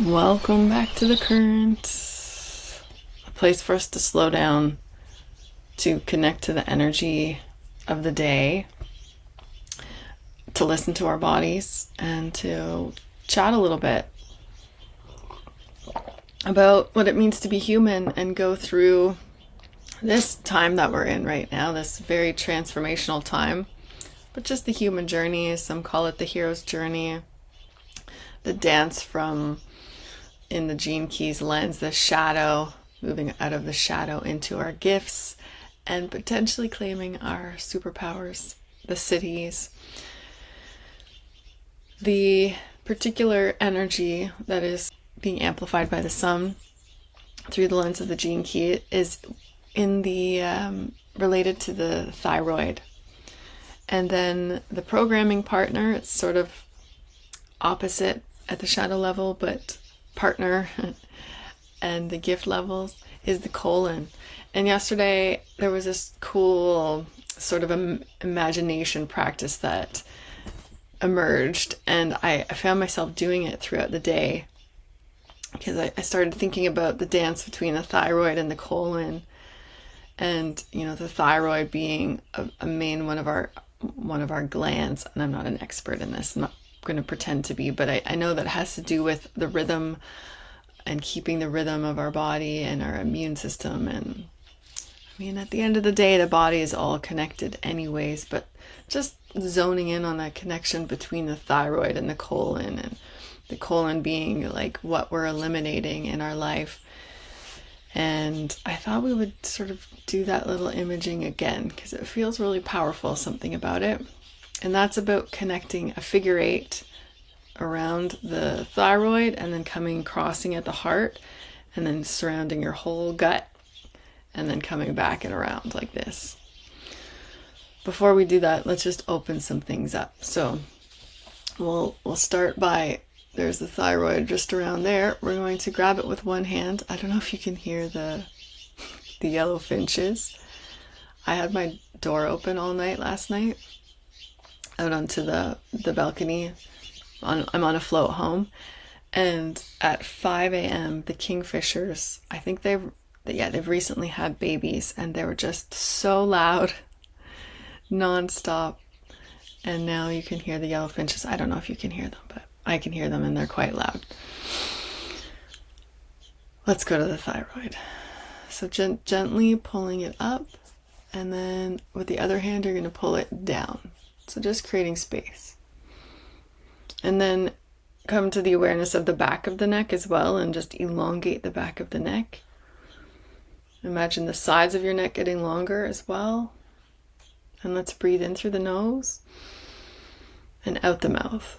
Welcome back to the current. A place for us to slow down, to connect to the energy of the day, to listen to our bodies, and to chat a little bit about what it means to be human and go through this time that we're in right now, this very transformational time. But just the human journey, some call it the hero's journey, the dance from in the Gene Keys lens, the shadow, moving out of the shadow into our gifts and potentially claiming our superpowers, the cities. The particular energy that is being amplified by the sun through the lens of the Gene Key is in the related to the thyroid. And then the programming partner, it's sort of opposite at the shadow level, but partner and the gift levels is the colon. And yesterday there was this cool sort of imagination practice that emerged, and I found myself doing it throughout the day because I started thinking about the dance between the thyroid and the colon, and the thyroid being a main one of our glands. And I'm not an expert in this, I'm not going to pretend to be, but I know that it has to do with the rhythm and keeping the rhythm of our body and our immune system. And I mean, at the end of the day, the body is all connected anyways, but just zoning in on that connection between the thyroid and the colon being like what we're eliminating in our life. And I thought we would sort of do that little imaging again because it feels really powerful, something about it. And that's about connecting a figure eight around the thyroid and then crossing at the heart and then surrounding your whole gut and then coming back and around like this. Before we do that, let's just open some things up. So we'll start by, there's the thyroid just around there. We're going to grab it with one hand. I don't know if you can hear the yellow finches. I had my door open all night last night out onto the balcony. I'm on a float home, and at 5 a.m. the kingfishers, I think they've recently had babies, and they were just so loud, non-stop. And now you can hear the yellow finches. I don't know if you can hear them, but I can hear them, and they're quite loud. Let's go to the thyroid. So gently pulling it up, and then with the other hand you're going to pull it down. So just creating space. And then come to the awareness of the back of the neck as well, and just elongate the back of the neck. Imagine the sides of your neck getting longer as well. And let's breathe in through the nose and out the mouth.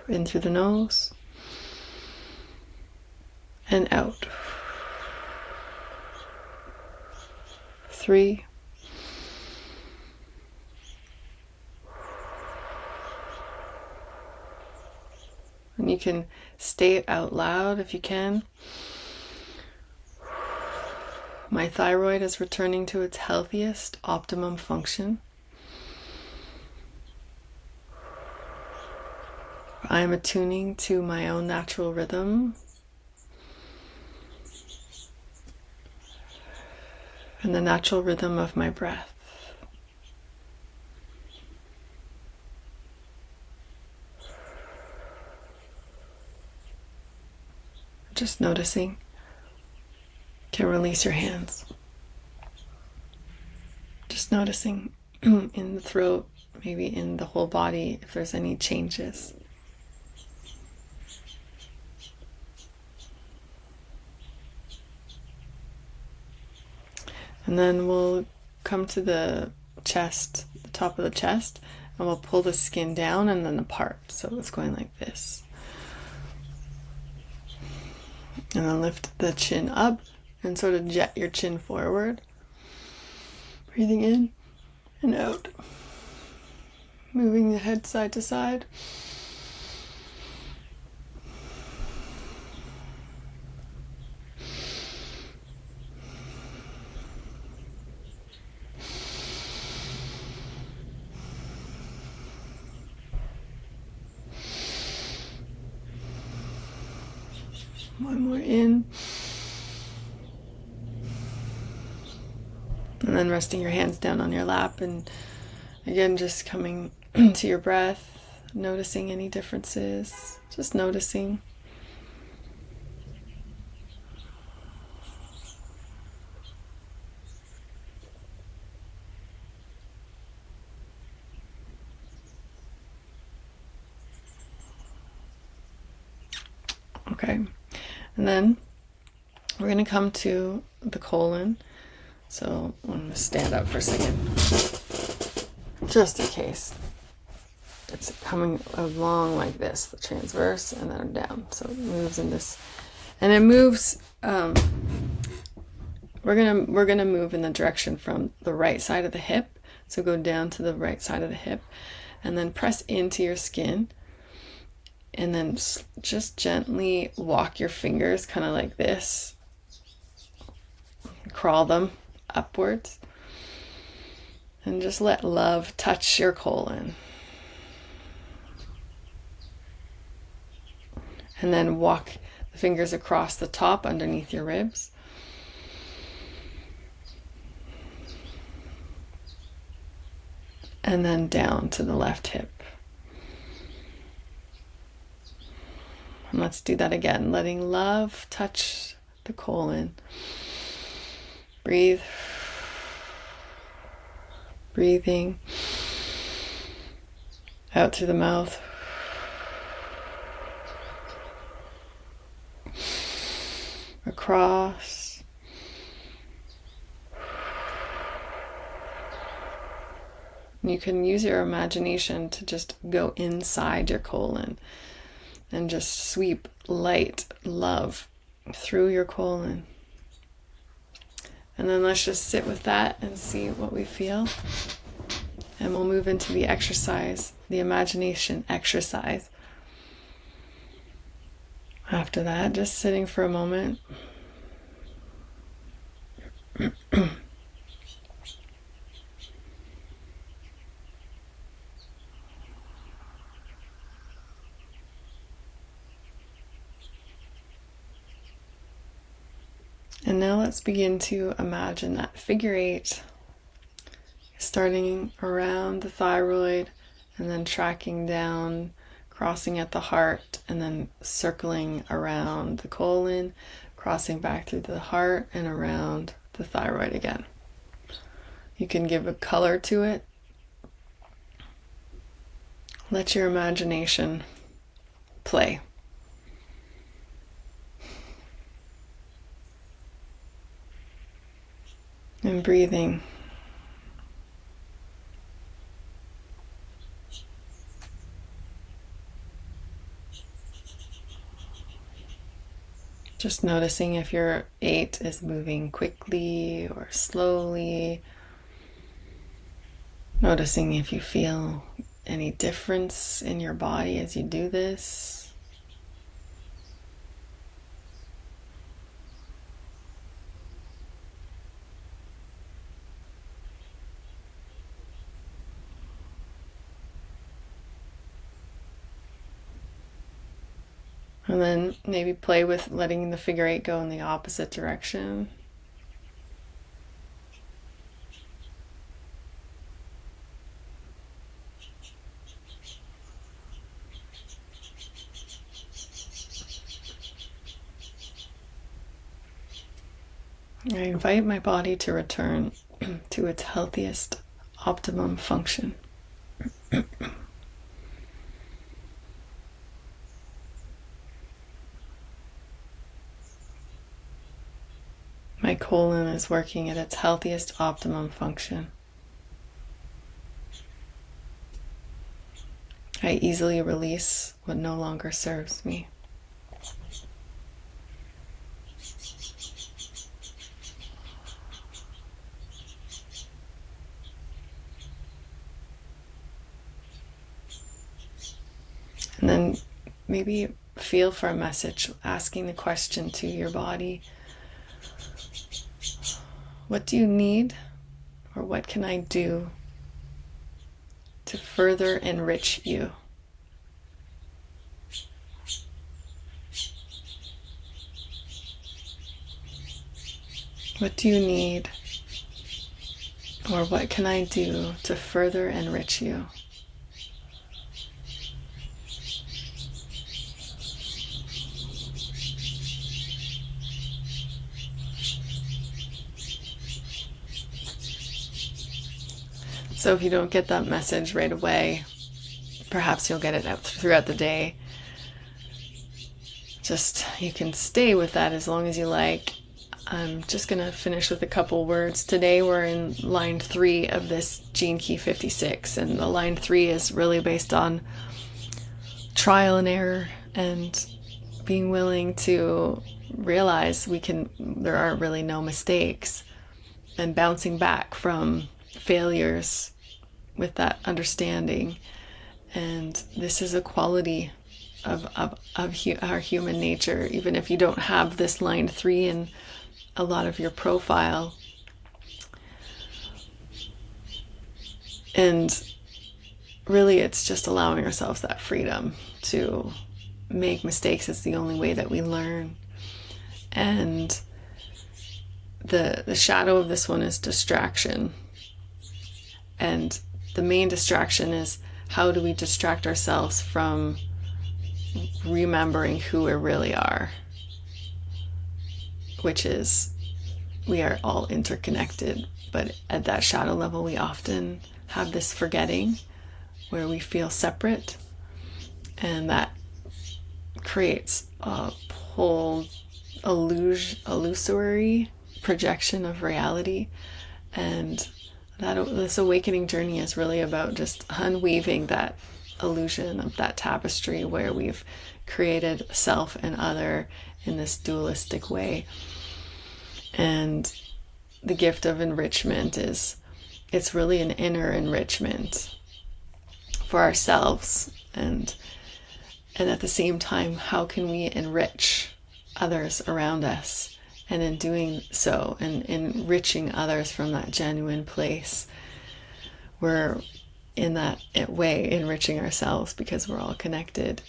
In through the nose and out. 3. And you can say it out loud if you can. My thyroid is returning to its healthiest, optimum function. I am attuning to my own natural rhythm and the natural rhythm of my breath. Just noticing. You can release your hands. Just noticing in the throat, maybe in the whole body, if there's any changes. And then we'll come to the chest, the top of the chest, and we'll pull the skin down and then apart. So it's going like this. And then lift the chin up and sort of jet your chin forward. Breathing in and out. Moving the head side to side. One more in. And then resting your hands down on your lap, and again just coming to your breath, noticing any differences, just noticing. Okay, and then we're going to come to the colon. So I'm going to stand up for a second, just in case. It's coming along like this, the transverse, and then down. So it moves in this, and it moves. We're gonna move in the direction from the right side of the hip. So go down to the right side of the hip, and then press into your skin, and then just gently walk your fingers, kind of like this. Crawl them upwards, and just let love touch your colon. And then walk the fingers across the top underneath your ribs. And then down to the left hip. And let's do that again, letting love touch the colon. Breathe. Breathing out through the mouth. Across. And you can use your imagination to just go inside your colon and just sweep light love through your colon. And then let's just sit with that and see what we feel. And we'll move into the exercise, the imagination exercise. After that, just sitting for a moment. And now let's begin to imagine that figure eight, starting around the thyroid and then tracking down, crossing at the heart, and then circling around the colon, crossing back through the heart and around the thyroid again. You can give a color to it. Let your imagination play. And breathing. Just noticing if your 8 is moving quickly or slowly. Noticing if you feel any difference in your body as you do this. And then maybe play with letting the figure 8 go in the opposite direction. I invite my body to return to its healthiest, optimum function. My colon is working at its healthiest, optimum function. I easily release what no longer serves me. And then maybe feel for a message, asking the question to your body. What do you need, or what can I do to further enrich you? What do you need? Or what can I do to further enrich you? So if you don't get that message right away, perhaps you'll get it out throughout the day. Just, you can stay with that as long as you like. I'm just going to finish with a couple words. Today we're in line 3 of this Gene Key 56, and the line 3 is really based on trial and error and being willing to realize there are really no mistakes, and bouncing back from failures with that understanding. And this is a quality of our human nature, even if you don't have this line 3 in a lot of your profile. And really, it's just allowing ourselves that freedom to make mistakes. It's the only way that we learn. And the shadow of this one is distraction. And the main distraction is, how do we distract ourselves from remembering who we really are? Which is, we are all interconnected, but at that shadow level, we often have this forgetting where we feel separate, and that creates a whole illusory projection of reality. And this awakening journey is really about just unweaving that illusion of that tapestry where we've created self and other in this dualistic way. And the gift of enrichment it's really an inner enrichment for ourselves, and at the same time, how can we enrich others around us? And in doing so, and enriching others from that genuine place, we're in that way enriching ourselves, because we're all connected.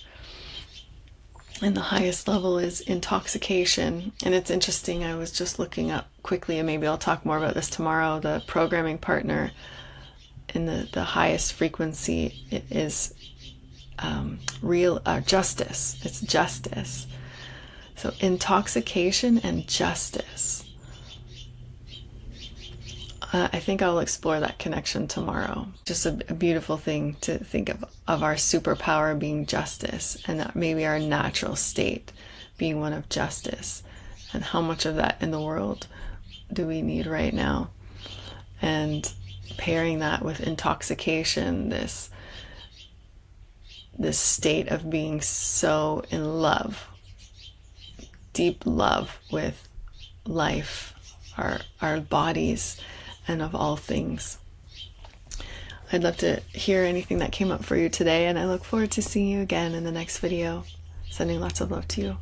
And the highest level is intoxication. And it's interesting, I was just looking up quickly, and maybe I'll talk more about this tomorrow, the programming partner in the highest frequency is real justice. It's justice. So intoxication and justice. I think I'll explore that connection tomorrow. Just a beautiful thing to think of our superpower being justice, and that maybe our natural state being one of justice. And how much of that in the world do we need right now? And pairing that with intoxication, this state of being so in love, deep love with life, our bodies, and of all things. I'd love to hear anything that came up for you today, and I look forward to seeing you again in the next video. Sending lots of love to you.